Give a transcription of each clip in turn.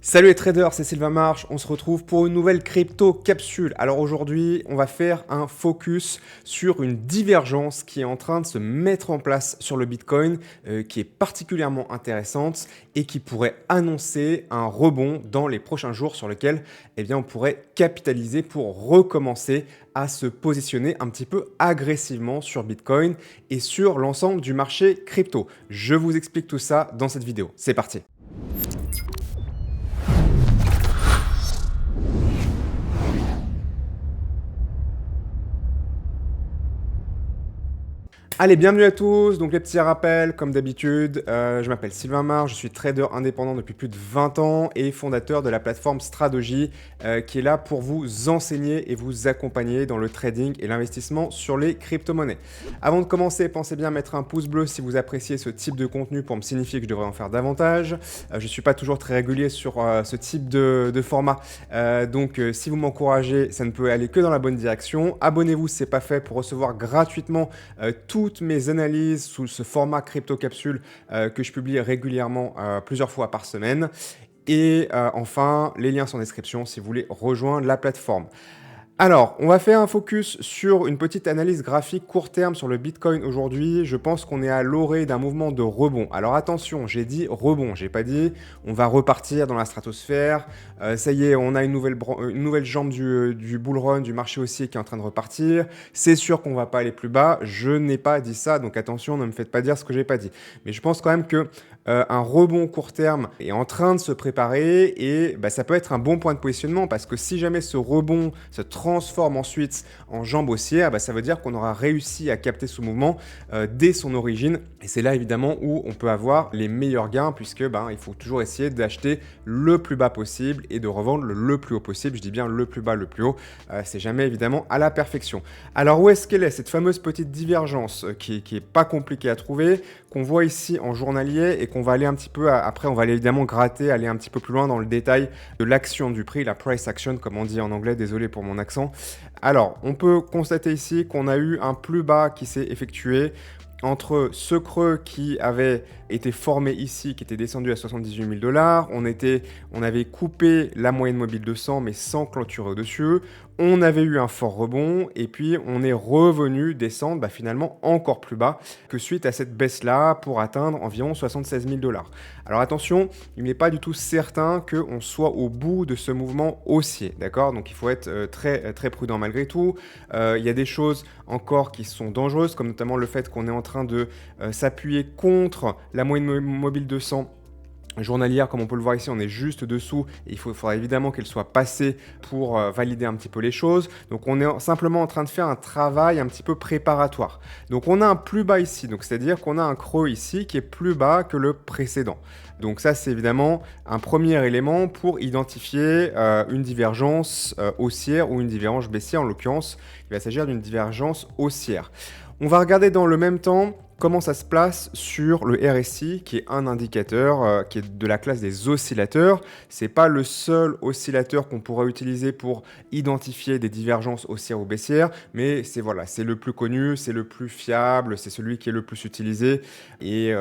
Salut les traders, c'est Sylvain Marche, on se retrouve pour une nouvelle crypto capsule. Alors aujourd'hui, on va faire un focus sur une divergence qui est en train de se mettre en place sur le Bitcoin, qui est particulièrement intéressante et qui pourrait annoncer un rebond dans les prochains jours sur lequel on pourrait capitaliser pour recommencer à se positionner un petit peu agressivement sur Bitcoin et sur l'ensemble du marché crypto. Je vous explique tout ça dans cette vidéo. C'est parti. Allez, bienvenue à tous. Donc les petits rappels, comme d'habitude, je m'appelle Sylvain Marche, je suis trader indépendant depuis plus de 20 ans et fondateur de la plateforme Stradogy qui est là pour vous enseigner et vous accompagner dans le trading et l'investissement sur les crypto-monnaies. Avant de commencer, pensez bien à mettre un pouce bleu si vous appréciez ce type de contenu pour me signifier que je devrais en faire davantage. Je ne suis pas toujours très régulier sur ce type de format, donc si vous m'encouragez, ça ne peut aller que dans la bonne direction. Abonnez-vous si ce n'est pas fait pour recevoir gratuitement toutes mes analyses sous ce format crypto capsule que je publie régulièrement plusieurs fois par semaine. Et enfin, les liens sont en description si vous voulez rejoindre la plateforme. Alors, on va faire un focus sur une petite analyse graphique court terme sur le Bitcoin aujourd'hui. Je pense qu'on est à l'orée d'un mouvement de rebond. Alors attention, j'ai dit rebond, j'ai pas dit on va repartir dans la stratosphère. Ça y est, on a une nouvelle jambe du bull run, du marché haussier qui est en train de repartir. C'est sûr qu'on va pas aller plus bas. Je n'ai pas dit ça, donc attention, ne me faites pas dire ce que j'ai pas dit. Mais je pense quand même que un rebond court terme est en train de se préparer et ça peut être un bon point de positionnement parce que si jamais ce rebond se transforme ensuite en jambe haussière, ça veut dire qu'on aura réussi à capter ce mouvement dès son origine et c'est là évidemment où on peut avoir les meilleurs gains puisque il faut toujours essayer d'acheter le plus bas possible et de revendre le plus haut possible. Je dis bien le plus bas, le plus haut, c'est jamais évidemment à la perfection. Alors où est-ce qu'elle est cette fameuse petite divergence qui est pas compliquée à trouver, qu'on voit ici en journalier et qu'on va aller un petit peu, après on va aller évidemment gratter, aller un petit peu plus loin dans le détail de l'action du prix, la price action comme on dit en anglais, désolé pour mon accent. Alors, on peut constater ici qu'on a eu un plus bas qui s'est effectué entre ce creux qui avait été formé ici, qui était descendu à 78 000 $, on avait coupé la moyenne mobile de 100 mais sans clôturer au-dessus, on avait eu un fort rebond et puis on est revenu descendre finalement encore plus bas que suite à cette baisse-là pour atteindre environ 76 000 $. Alors attention, il n'est pas du tout certain qu'on soit au bout de ce mouvement haussier, d'accord? Donc il faut être très, très prudent malgré tout. Il y a des choses encore qui sont dangereuses, comme notamment le fait qu'on est en train de s'appuyer contre la moyenne mobile de 100 journalière, comme on peut le voir ici, on est juste dessous et il faudra évidemment qu'elle soit passée pour valider un petit peu les choses. Donc on est simplement en train de faire un travail un petit peu préparatoire. Donc on a un plus bas ici, donc c'est-à-dire qu'on a un creux ici qui est plus bas que le précédent. Donc ça c'est évidemment un premier élément pour identifier une divergence haussière ou une divergence baissière. En l'occurrence, il va s'agir d'une divergence haussière. On va regarder dans le même temps comment ça se place sur le RSI, qui est un indicateur qui est de la classe des oscillateurs. Ce n'est pas le seul oscillateur qu'on pourra utiliser pour identifier des divergences haussières ou baissières, mais c'est le plus connu, c'est le plus fiable, c'est celui qui est le plus utilisé. Et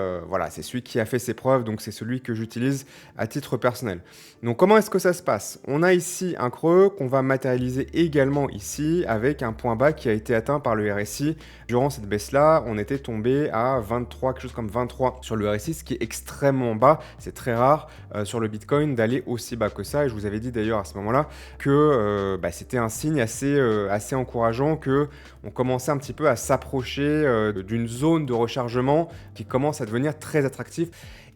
c'est celui qui a fait ses preuves, donc c'est celui que j'utilise à titre personnel. Donc comment est-ce que ça se passe? On a ici un creux qu'on va matérialiser également ici avec un point bas qui a été atteint par le RSI. Durant cette baisse-là, on était tombé à 23, quelque chose comme 23 sur le RSI, ce qui est extrêmement bas. C'est très rare sur le Bitcoin d'aller aussi bas que ça. Et je vous avais dit d'ailleurs à ce moment-là que c'était un signe assez encourageant qu'on commençait un petit peu à s'approcher d'une zone de rechargement qui commence à devenir très attractive.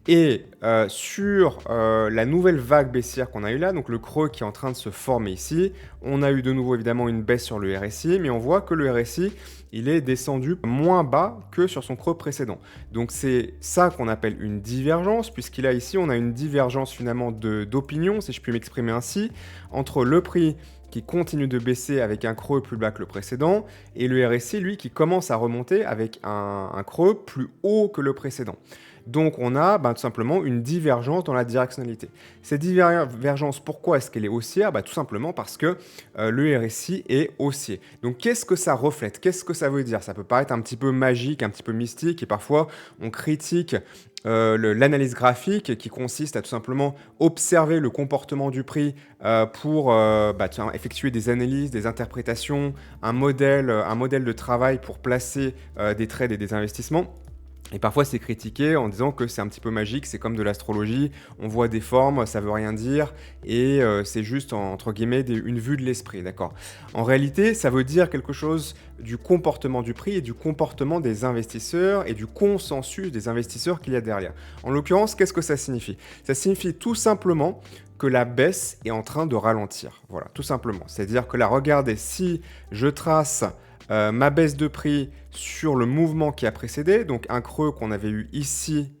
Et sur la nouvelle vague baissière qu'on a eu là, donc le creux qui est en train de se former ici, on a eu de nouveau évidemment une baisse sur le RSI, mais on voit que le RSI, il est descendu moins bas que sur son creux précédent. Donc c'est ça qu'on appelle une divergence, puisqu'il a ici, on a une divergence finalement d'opinion, si je puis m'exprimer ainsi, entre le prix qui continue de baisser avec un creux plus bas que le précédent, et le RSI, lui, qui commence à remonter avec un creux plus haut que le précédent. Donc on a tout simplement une divergence dans la directionnalité. Cette divergence, pourquoi est-ce qu'elle est haussière? Tout simplement parce que le RSI est haussier. Donc qu'est-ce que ça reflète? Qu'est-ce que ça veut dire? Ça peut paraître un petit peu magique, un petit peu mystique, et parfois on critique l'analyse graphique qui consiste à tout simplement observer le comportement du prix pour effectuer des analyses, des interprétations, un modèle de travail pour placer des trades et des investissements. Et parfois, c'est critiqué en disant que c'est un petit peu magique, c'est comme de l'astrologie, on voit des formes, ça veut rien dire, et c'est juste, entre guillemets, une vue de l'esprit, d'accord? En réalité, ça veut dire quelque chose du comportement du prix et du comportement des investisseurs et du consensus des investisseurs qu'il y a derrière. En l'occurrence, qu'est-ce que ça signifie? Ça signifie tout simplement que la baisse est en train de ralentir, voilà, tout simplement. C'est-à-dire que là, regardez, si je trace ma baisse de prix sur le mouvement qui a précédé, donc un creux qu'on avait eu ici,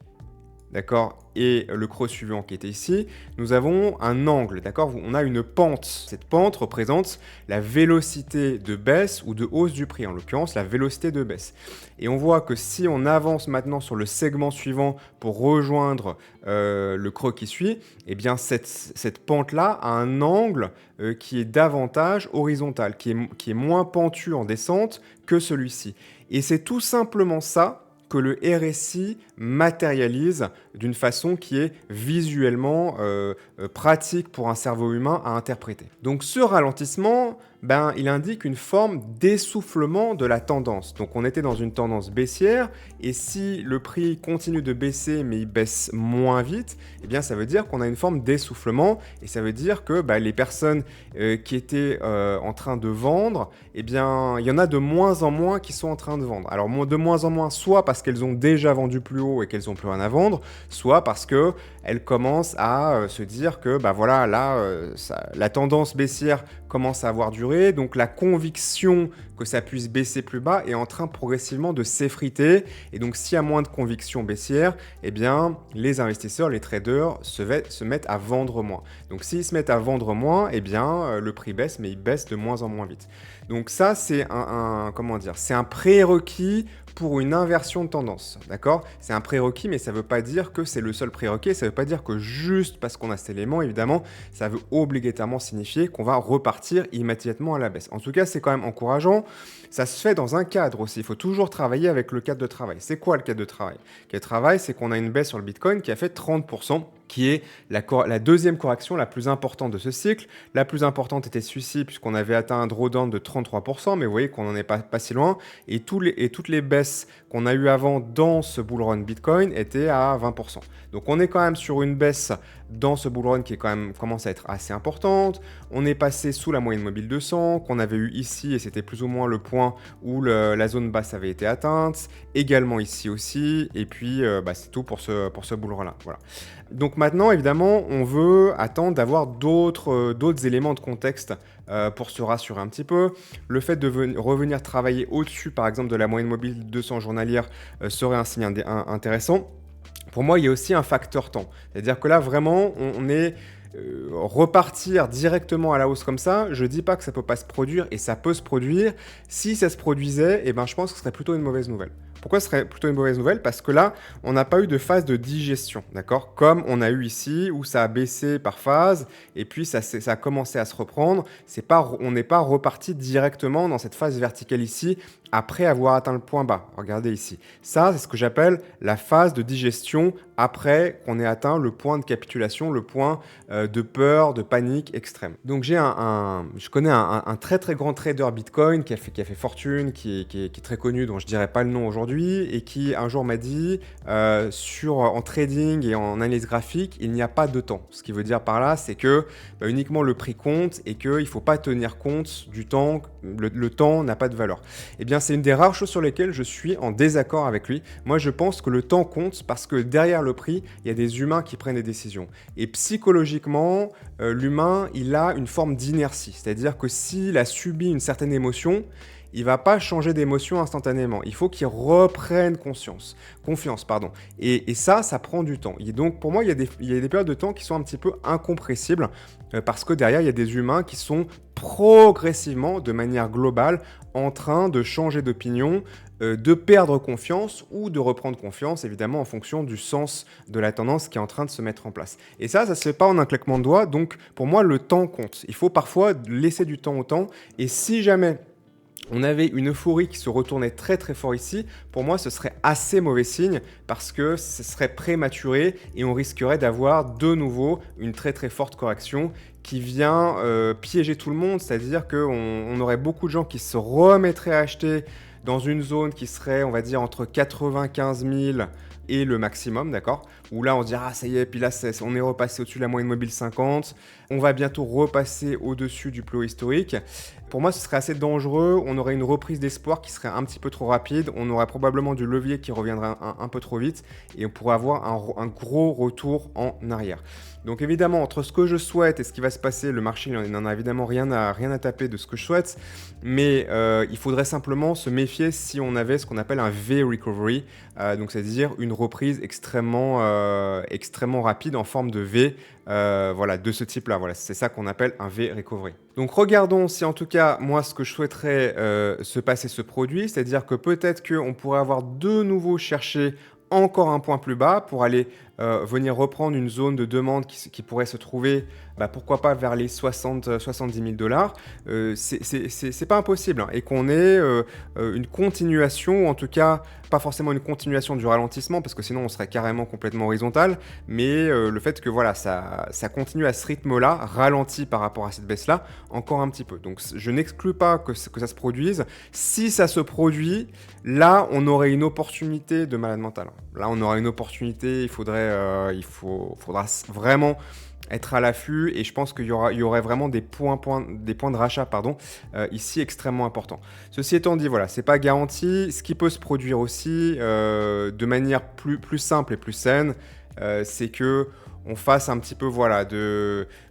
d'accord, et le creux suivant qui était ici, nous avons un angle, d'accord, on a une pente. Cette pente représente la vélocité de baisse ou de hausse du prix, en l'occurrence la vélocité de baisse. Et on voit que si on avance maintenant sur le segment suivant pour rejoindre le creux qui suit, eh bien cette pente-là a un angle qui est davantage horizontal, qui est moins pentu en descente que celui-ci. Et c'est tout simplement ça que le RSI matérialise d'une façon qui est visuellement pratique pour un cerveau humain à interpréter. Donc ce ralentissement, il indique une forme d'essoufflement de la tendance. Donc on était dans une tendance baissière, et si le prix continue de baisser mais il baisse moins vite, eh bien ça veut dire qu'on a une forme d'essoufflement, et ça veut dire que les personnes qui étaient en train de vendre, eh bien il y en a de moins en moins qui sont en train de vendre. Alors de moins en moins, soit parce qu'elles ont déjà vendu plus haut et qu'elles n'ont plus rien à vendre, soit parce qu'elles commencent à se dire que la tendance baissière commence à avoir duré, donc la conviction que ça puisse baisser plus bas est en train progressivement de s'effriter, et donc s'il y a moins de conviction baissière, eh bien les investisseurs, les traders se mettent à vendre moins. Donc s'ils se mettent à vendre moins, eh bien le prix baisse, mais il baisse de moins en moins vite. Donc ça, c'est c'est un prérequis pour une inversion de tendance, d'accord? C'est un prérequis, mais ça ne veut pas dire que c'est le seul prérequis, ça ne veut pas dire que juste parce qu'on a cet élément, évidemment, ça veut obligatoirement signifier qu'on va repartir immédiatement à la baisse. En tout cas, c'est quand même encourageant. Ça se fait dans un cadre aussi, il faut toujours travailler avec le cadre de travail. C'est quoi le cadre de travail? Le cadre de travail, c'est qu'on a une baisse sur le Bitcoin qui a fait 30%, qui est la deuxième correction la plus importante de ce cycle. La plus importante était celui-ci, puisqu'on avait atteint un drawdown de 33%, mais vous voyez qu'on n'en est pas si loin. Et toutes les baisses qu'on a eues avant dans ce bull run Bitcoin étaient à 20%. Donc on est quand même sur une baisse dans ce bull run qui commence à être assez importante. On est passé sous la moyenne mobile 200 qu'on avait eu ici, et c'était plus ou moins le point où la zone basse avait été atteinte. Également ici aussi. Et puis c'est tout pour ce bull run là. Voilà. Donc maintenant, évidemment, on veut attendre d'avoir d'autres éléments de contexte pour se rassurer un petit peu. Le fait de revenir travailler au-dessus, par exemple, de la moyenne mobile 200 journalière serait un signe intéressant. Pour moi, il y a aussi un facteur temps. C'est-à-dire que là, vraiment, on est repartir directement à la hausse comme ça. Je ne dis pas que ça ne peut pas se produire, et ça peut se produire. Si ça se produisait, je pense que ce serait plutôt une mauvaise nouvelle. Pourquoi ce serait plutôt une mauvaise nouvelle? Parce que là, on n'a pas eu de phase de digestion, d'accord? Comme on a eu ici, où ça a baissé par phase, et puis ça a commencé à se reprendre. On n'est pas reparti directement dans cette phase verticale ici, après avoir atteint le point bas. Regardez ici. Ça, c'est ce que j'appelle la phase de digestion après qu'on ait atteint le point de capitulation, le point de peur, de panique extrême. Donc je connais un très très grand trader Bitcoin qui a fait fortune, qui est très connu, dont je dirais pas le nom aujourd'hui, et qui un jour m'a dit en trading et en analyse graphique, il n'y a pas de temps. Ce qui veut dire par là, c'est que uniquement le prix compte, et qu'il ne faut pas tenir compte du temps. Le temps n'a pas de valeur. Eh bien, c'est une des rares choses sur lesquelles je suis en désaccord avec lui. Moi, je pense que le temps compte parce que derrière le prix, il y a des humains qui prennent des décisions. Et psychologiquement, l'humain, il a une forme d'inertie. C'est-à-dire que s'il a subi une certaine émotion, il va pas changer d'émotion instantanément. Il faut qu'il reprenne confiance, pardon. Et ça prend du temps. Et donc, pour moi, il y a des périodes de temps qui sont un petit peu incompressibles parce que derrière, il y a des humains qui sont progressivement, de manière globale, en train de changer d'opinion, de perdre confiance ou de reprendre confiance, évidemment, en fonction du sens de la tendance qui est en train de se mettre en place. Et ça se fait pas en un claquement de doigts, donc pour moi, le temps compte. Il faut parfois laisser du temps au temps, et si jamais on avait une euphorie qui se retournait très très fort ici, pour moi ce serait assez mauvais signe parce que ce serait prématuré et on risquerait d'avoir de nouveau une très très forte correction qui vient piéger tout le monde, c'est-à-dire qu'on aurait beaucoup de gens qui se remettraient à acheter dans une zone qui serait, on va dire, entre 95 000 et le maximum, d'accord? Où là, on se dira, ah, ça y est, puis là, on est repassé au-dessus de la moyenne mobile 50. On va bientôt repasser au-dessus du plus haut historique. Pour moi, ce serait assez dangereux. On aurait une reprise d'espoir qui serait un petit peu trop rapide. On aurait probablement du levier qui reviendrait un peu trop vite. Et on pourrait avoir un gros retour en arrière. Donc évidemment, entre ce que je souhaite et ce qui va se passer, le marché il n'en a évidemment rien à taper de ce que je souhaite. Mais il faudrait simplement se méfier si on avait ce qu'on appelle un V-recovery. Donc c'est-à-dire une reprise extrêmement rapide en forme de V. Voilà, de ce type-là. Voilà, c'est ça qu'on appelle un V-recovery. Donc regardons si en tout cas, moi, ce que je souhaiterais se passer se produit, c'est-à-dire que peut-être qu'on pourrait avoir de nouveau cherché encore un point plus bas pour aller venir reprendre une zone de demande qui pourrait se trouver, pourquoi pas vers les 70 000 dollars. C'est pas impossible hein, et qu'on ait une continuation, ou en tout cas pas forcément une continuation du ralentissement parce que sinon on serait carrément complètement horizontal, mais le fait que voilà, ça continue à ce rythme-là, ralenti par rapport à cette baisse-là, encore un petit peu. Donc je n'exclus pas que ça se produise. Si ça se produit, là on aurait une opportunité de malade mental. Là on aura une opportunité, il faudra vraiment être à l'affût et je pense qu'il y aurait vraiment des points de rachat ici extrêmement importants. Ceci étant dit, voilà, c'est pas garanti. Ce qui peut se produire aussi de manière plus simple et plus saine, c'est que on fasse un petit peu voilà,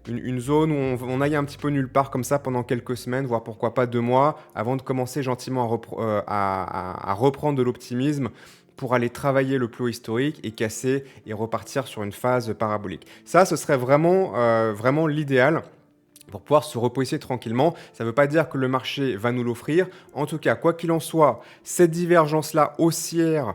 une zone où on aille un petit peu nulle part comme ça pendant quelques semaines, voire pourquoi pas 2 mois, avant de commencer gentiment à reprendre de l'optimisme pour aller travailler le plus haut historique et casser et repartir sur une phase parabolique. Ça, ce serait vraiment l'idéal pour pouvoir se repositionner tranquillement. Ça ne veut pas dire que le marché va nous l'offrir. En tout cas, quoi qu'il en soit, cette divergence-là haussière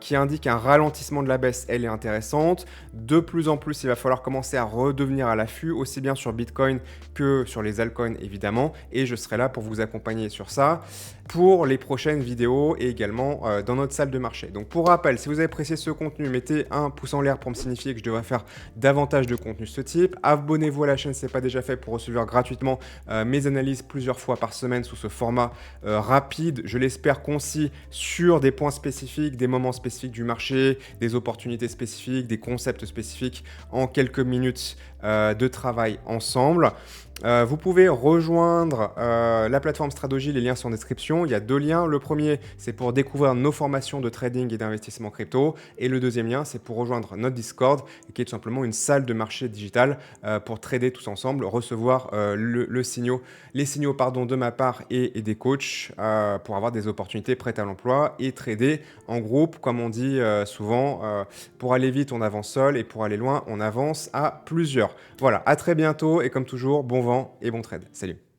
qui indique un ralentissement de la baisse, elle est intéressante. De plus en plus, il va falloir commencer à redevenir à l'affût, aussi bien sur Bitcoin que sur les altcoins, évidemment. Et je serai là pour vous accompagner sur ça pour les prochaines vidéos et également dans notre salle de marché. Donc pour rappel, si vous avez apprécié ce contenu, mettez un pouce en l'air pour me signifier que je devrais faire davantage de contenu de ce type. Abonnez-vous à la chaîne si ce n'est pas déjà fait pour recevoir gratuitement mes analyses plusieurs fois par semaine sous ce format rapide, je l'espère concis, sur des points spécifiques, des moments spécifiques du marché, des opportunités spécifiques, des concepts spécifiques en quelques minutes de travail ensemble. Vous pouvez rejoindre la plateforme Stradogy, les liens sont en description. Il y a 2 liens. Le premier, c'est pour découvrir nos formations de trading et d'investissement crypto. Et le deuxième lien, c'est pour rejoindre notre Discord, qui est tout simplement une salle de marché digital pour trader tous ensemble, recevoir les signaux de ma part et des coachs pour avoir des opportunités prêtes à l'emploi et trader en groupe, comme on dit souvent. Pour aller vite, on avance seul et pour aller loin, on avance à plusieurs. Voilà, à très bientôt et comme toujours, bon vent et bon trade. Salut!